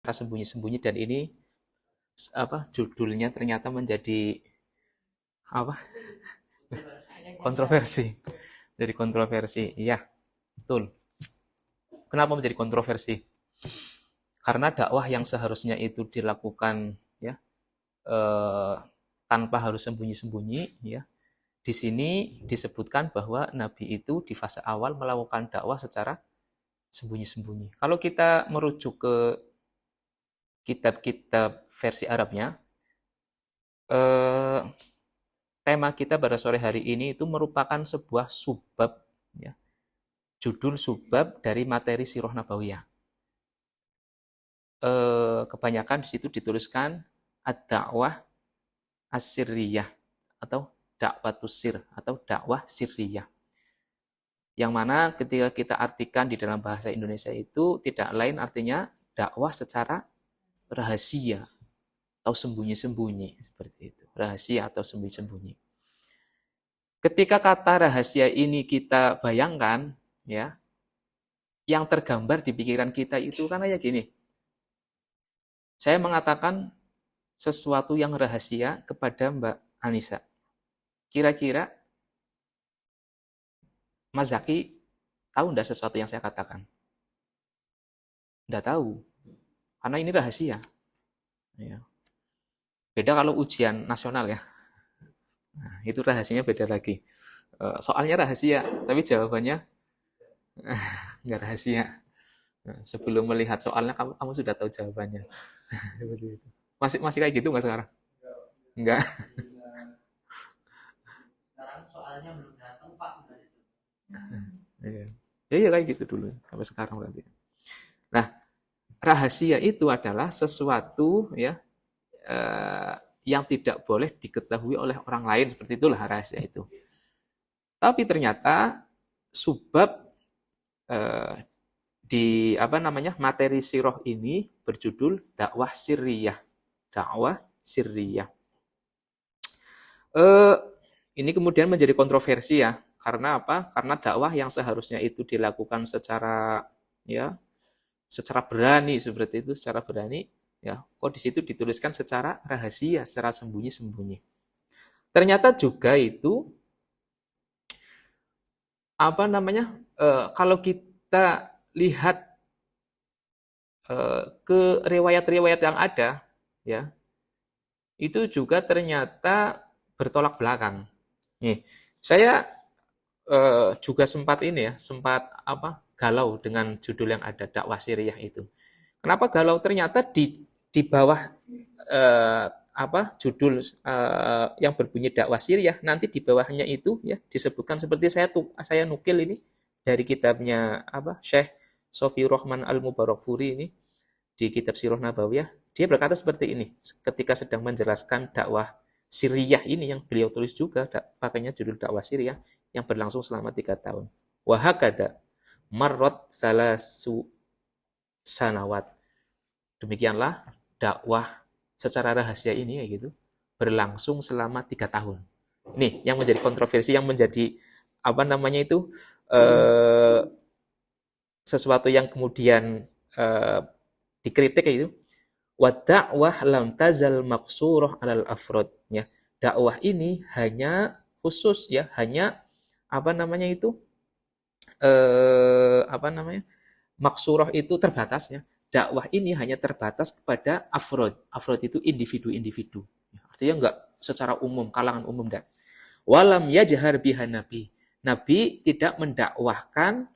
secara sembunyi-sembunyi, dan ini judulnya ternyata menjadi apa? Kontroversi. Jadi kontroversi. Iya, betul. Kenapa menjadi kontroversi? Karena dakwah yang seharusnya itu dilakukan ya tanpa harus sembunyi-sembunyi ya. Di sini disebutkan bahwa Nabi itu di fase awal melakukan dakwah secara sembunyi-sembunyi. Kalau kita merujuk ke kitab-kitab versi Arabnya, eh, tema kita pada sore hari ini itu merupakan sebuah subbab, ya, judul subbab dari materi Sirah Nabawiyah. Kebanyakan di situ dituliskan ad-da'wah as-sirriyah atau dakwatus sir atau dakwah sirriyah. Yang mana ketika kita artikan di dalam bahasa Indonesia itu tidak lain artinya dakwah secara rahasia atau sembunyi-sembunyi, seperti itu. Rahasia atau sembunyi-sembunyi. Ketika kata rahasia ini kita bayangkan, ya, yang tergambar di pikiran kita itu kan kayak gini. Saya mengatakan sesuatu yang rahasia kepada Mbak Anissa. Kira-kira Mas Zaki tahu enggak sesuatu yang saya katakan? Enggak tahu. Karena ini rahasia. Ya. Beda kalau ujian nasional ya. Nah, itu rahasianya beda lagi. Soalnya rahasia, tapi jawabannya enggak rahasia. Nah, sebelum melihat soalnya kamu sudah tahu jawabannya. Masih kayak gitu nggak sekarang? Enggak. Sekarang soalnya belum datang Pak. Iya. Ya kayak gitu dulu sampai sekarang berarti. Nah, rahasia itu adalah sesuatu ya yang tidak boleh diketahui oleh orang lain, seperti itulah rahasia itu. Tapi ternyata subbab di materi sirah ini berjudul dakwah sirriyah. Dakwah sirriyah. Ini kemudian menjadi kontroversi ya. Karena apa? Karena dakwah yang seharusnya itu dilakukan secara berani seperti itu, secara berani ya. Kok di situ dituliskan secara rahasia, secara sembunyi-sembunyi. Ternyata juga itu kalau kita lihat ke riwayat-riwayat yang ada ya, itu juga ternyata bertolak belakang. Nih, saya juga sempat galau dengan judul yang ada dakwah sirriyah itu. Kenapa galau? Ternyata di bawah judul yang berbunyi dakwah sirriyah, nanti di bawahnya itu ya disebutkan seperti saya nukil ini dari kitabnya Syekh Sofi Rahman Al-Mubarakfuri ini di kitab Sirah Nabawiyah. Dia berkata seperti ini ketika sedang menjelaskan dakwah sirriyah ini yang beliau tulis juga, pakainya judul dakwah sirriyah yang berlangsung selama 3 tahun. Wahakada marrot salasu sanawat. Demikianlah dakwah secara rahasia ini ya gitu berlangsung selama 3 tahun. Nih yang menjadi kontroversi, yang menjadi sesuatu yang kemudian dikritik itu. Wa dakwah lam tazal maqsurah alal afrod, ya. Dakwah ini hanya khusus ya, hanya maksurah itu terbatas ya. Dakwah ini hanya terbatas kepada afrod. Afrod itu individu-individu. Artinya enggak secara umum, kalangan umum enggak. Walam yajhar biha nabi. Nabi tidak mendakwahkan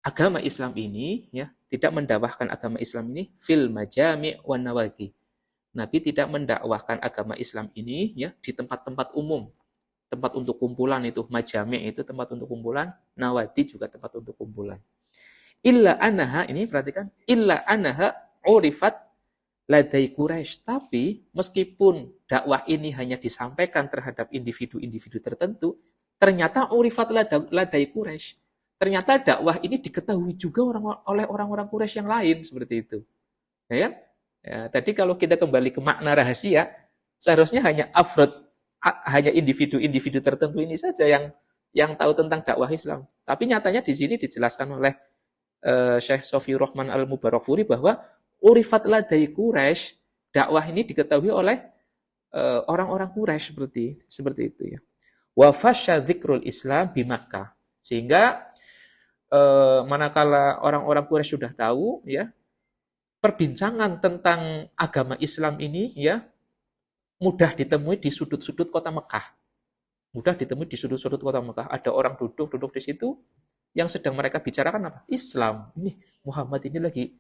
agama Islam ini ya, tidak mendakwahkan agama Islam ini fil majami' wan nawadi. Nabi tidak mendakwahkan agama Islam ini ya di tempat-tempat umum. Tempat untuk kumpulan itu, majami' itu tempat untuk kumpulan, nawadi juga tempat untuk kumpulan. Illa anaha, ini perhatikan, illa anaha urifat ladai Quraisy. Tapi meskipun dakwah ini hanya disampaikan terhadap individu-individu tertentu, ternyata urifat ladai Quraisy. Ternyata dakwah ini diketahui juga oleh orang-orang Quraisy yang lain, seperti itu. Ya kan? Ya, tadi kalau kita kembali ke makna rahasia, seharusnya hanya individu-individu tertentu ini saja yang tahu tentang dakwah Islam. Tapi nyatanya di sini dijelaskan oleh Syekh Sofiur Rahman Al-Mubarakfuri bahwa urifat ladai Quraisy, dakwah ini diketahui oleh orang-orang Quraisy seperti itu ya. Wa fasya dzikrul Islam di Makkah. Sehingga manakala orang-orang Quraisy sudah tahu ya, perbincangan tentang agama Islam ini ya mudah ditemui di sudut-sudut kota Mekah. Mudah ditemui di sudut-sudut kota Mekah. Ada orang duduk di situ yang sedang mereka bicarakan apa? Islam. Ini Muhammad ini lagi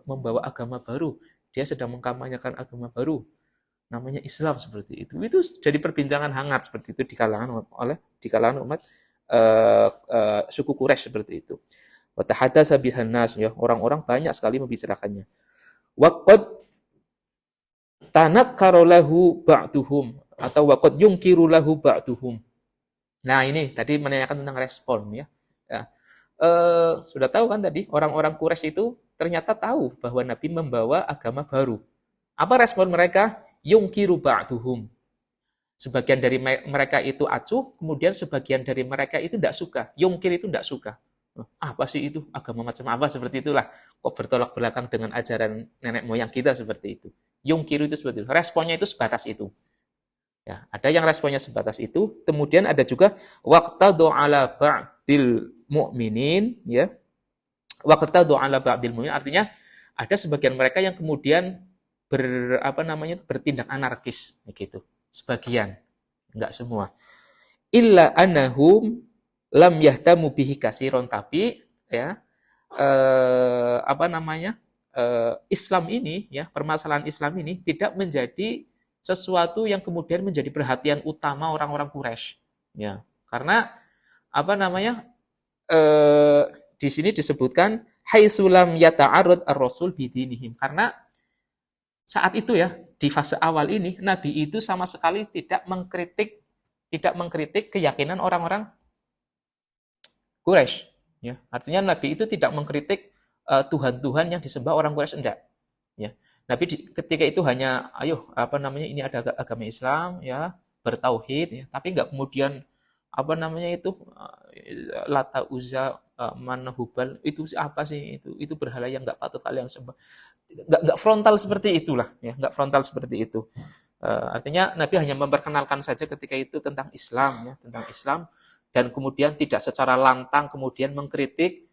membawa agama baru. Dia sedang mengkampanyekan agama baru. Namanya Islam seperti itu. Itu jadi perbincangan hangat seperti itu di kalangan umat suku Quraisy seperti itu. Wa tahadatsa bihan nas ya, orang-orang banyak sekali membicarakannya. Waqad tanakkara lahu ba'duhum atau waqad yunkiru lahu ba'duhum. Nah, ini tadi menanyakan tentang respon ya. Sudah tahu kan tadi orang-orang Quraisy itu ternyata tahu bahwa Nabi membawa agama baru. Apa respon mereka? Yungkiru ba'duhum. Sebagian dari mereka itu acuh, kemudian sebagian dari mereka itu tidak suka. Yungkir itu tidak suka. Apa sih itu? Agama macam apa? Seperti itulah. Kok bertolak belakang dengan ajaran nenek moyang kita seperti itu. Yungkiru itu seperti itu. Responnya itu sebatas itu. Ya, ada yang responnya sebatas itu. Kemudian ada juga waqtadu ala ba'dil mu'minin, ya. Waqtadu ala ba'dil mu'minin artinya ada sebagian mereka yang kemudian bertindak anarkis gitu. Sebagian, enggak semua. Illa annahum lam yahtamu bihi kasiron, tapi ya Islam ini ya, permasalahan Islam ini tidak menjadi sesuatu yang kemudian menjadi perhatian utama orang-orang Quraisy. Ya, karena di sini disebutkan haitsulam yata'arrad ar-rasul bidinihim, karena saat itu ya, di fase awal ini Nabi itu sama sekali tidak mengkritik keyakinan orang-orang Quraisy. Ya, artinya Nabi itu tidak mengkritik Tuhan-Tuhan yang disembah orang Quraisy, enggak. Ya. Nabi ketika itu hanya ini ada agama Islam ya, bertauhid ya, tapi enggak kemudian Lata Uzza Manhubal itu apa sih, itu berhala yang enggak patut kalian sembah. Enggak frontal seperti itulah ya, enggak frontal seperti itu. Artinya Nabi hanya memperkenalkan saja ketika itu tentang Islam ya, tentang Islam, dan kemudian tidak secara lantang kemudian mengkritik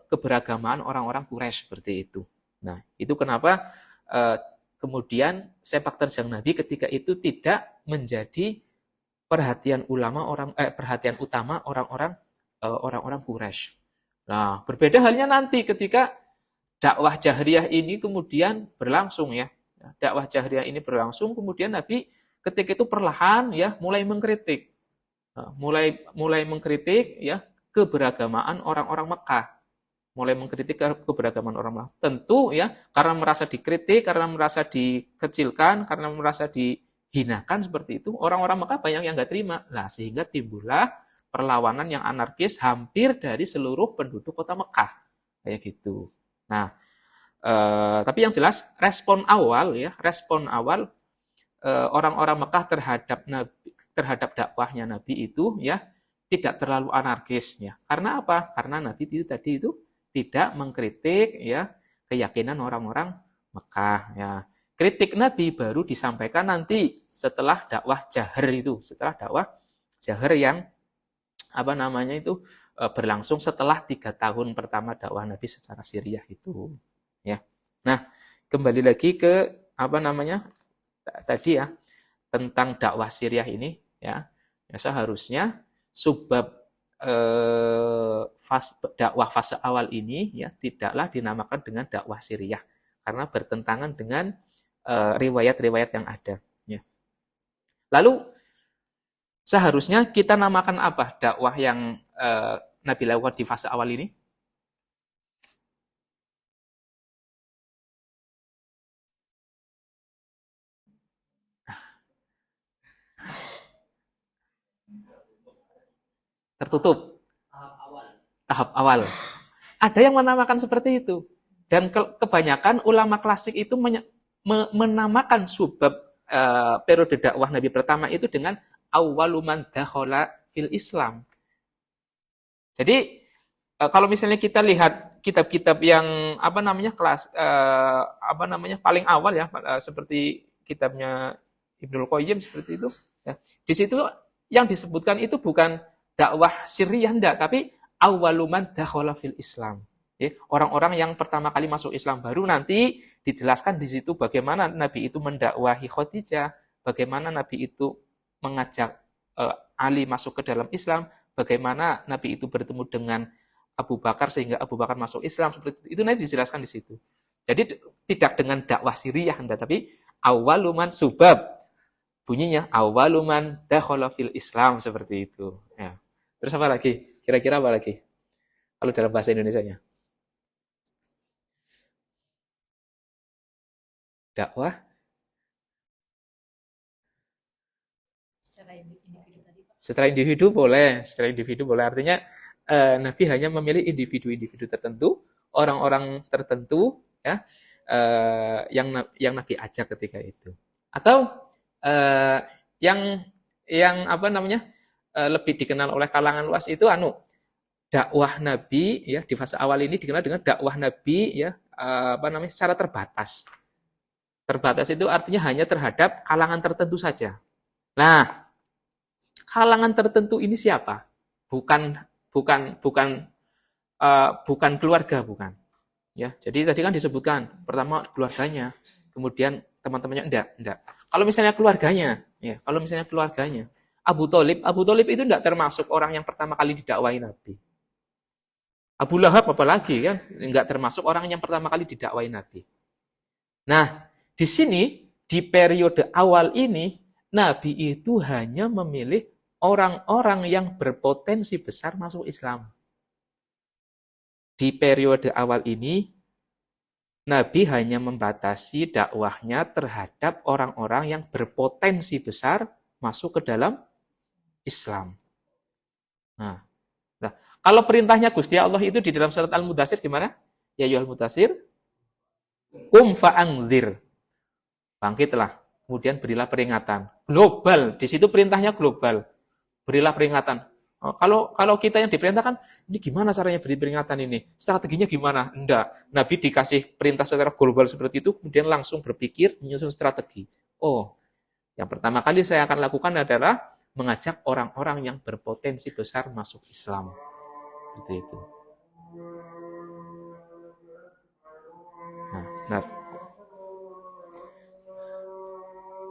keberagamaan orang-orang Quraisy seperti itu. Nah, itu kenapa kemudian sepak terjang Nabi ketika itu tidak menjadi perhatian utama orang-orang Quraisy. Nah, berbeda halnya nanti ketika dakwah jahriyah ini kemudian berlangsung ya. Dakwah jahriyah ini berlangsung, kemudian Nabi ketika itu perlahan ya mulai mengkritik. Mulai mengkritik ya keberagamaan orang-orang Mekah. Mulai mengkritik keberagaman orang Mekah. Tentu ya, karena merasa dikritik, karena merasa dikecilkan, karena merasa dihinakan seperti itu, orang-orang Mekah banyak yang nggak terima. Nah, sehingga timbullah perlawanan yang anarkis hampir dari seluruh penduduk kota Mekah. Kayak gitu. Nah, tapi yang jelas respon awal orang-orang Mekah terhadap dakwahnya Nabi itu ya tidak terlalu anarkis ya. Karena apa? Karena Nabi tadi itu tidak mengkritik ya keyakinan orang-orang Mekah ya. Kritik Nabi baru disampaikan nanti setelah dakwah jahar itu, setelah dakwah jahar yang berlangsung setelah 3 tahun pertama dakwah Nabi secara sirriyah itu ya. Nah, kembali lagi ke tadi ya tentang dakwah sirriyah ini ya seharusnya subbab dakwah fase awal ini ya tidaklah dinamakan dengan dakwah sirriyah karena bertentangan dengan riwayat-riwayat yang ada ya. Lalu seharusnya kita namakan apa dakwah yang Nabi lakukan di fase awal ini? Tertutup. Tahap awal. Ada yang menamakan seperti itu. Dan kebanyakan ulama klasik itu menamakan subbab periode dakwah Nabi pertama itu dengan awwalu man dakhala fil Islam. Jadi kalau misalnya kita lihat kitab-kitab yang paling awal ya, seperti kitabnya Ibnul Qayyim seperti itu ya. Di situ yang disebutkan itu bukan dakwah sirriyah enggak, tapi awwaluman dakhala fil Islam. Ya, orang-orang yang pertama kali masuk Islam, baru nanti dijelaskan di situ bagaimana Nabi itu mendakwahi Khadijah, bagaimana Nabi itu mengajak Ali masuk ke dalam Islam, bagaimana Nabi itu bertemu dengan Abu Bakar sehingga Abu Bakar masuk Islam, seperti itu nanti dijelaskan di situ. Jadi tidak dengan dakwah sirriyah, tapi awwaluman subab, bunyinya awwaluman dakhala fil Islam, seperti itu. Ya. Terus apa lagi? Kira-kira apa lagi? Kalau dalam bahasa Indonesianya? Dakwah secara individu boleh, artinya Nabi hanya memilih individu-individu tertentu, orang-orang tertentu ya, yang Nabi ajak ketika itu. Atau yang lebih dikenal oleh kalangan luas itu dakwah Nabi ya, di fase awal ini dikenal dengan dakwah Nabi ya, secara terbatas. Terbatas itu artinya hanya terhadap kalangan tertentu saja. Nah, kalangan tertentu ini siapa? Bukan keluarga, bukan. Ya, jadi tadi kan disebutkan pertama keluarganya, kemudian teman-temannya enggak. Kalau misalnya keluarganya, Abu Thalib itu enggak termasuk orang yang pertama kali didakwahi Nabi. Abu Lahab apalagi kan enggak termasuk orang yang pertama kali didakwahi Nabi. Nah, di sini di periode awal ini Nabi itu hanya memilih orang-orang yang berpotensi besar masuk Islam. Di periode awal ini, Nabi hanya membatasi dakwahnya terhadap orang-orang yang berpotensi besar masuk ke dalam Islam. Nah, kalau perintahnya Gusti Allah itu di dalam surat Al-Mudatsir gimana? Ya ayyuhal mudatsir, qum fa'anzir. Bangkitlah, kemudian berilah peringatan. Global, di situ perintahnya global. Berilah peringatan. Kalau kita yang diperintahkan, ini gimana caranya beri peringatan ini? Strateginya gimana? Enggak. Nabi dikasih perintah secara global seperti itu, kemudian langsung berpikir, menyusun strategi. Oh, yang pertama kali saya akan lakukan adalah mengajak orang-orang yang berpotensi besar masuk Islam. Seperti itu. Nah, benar.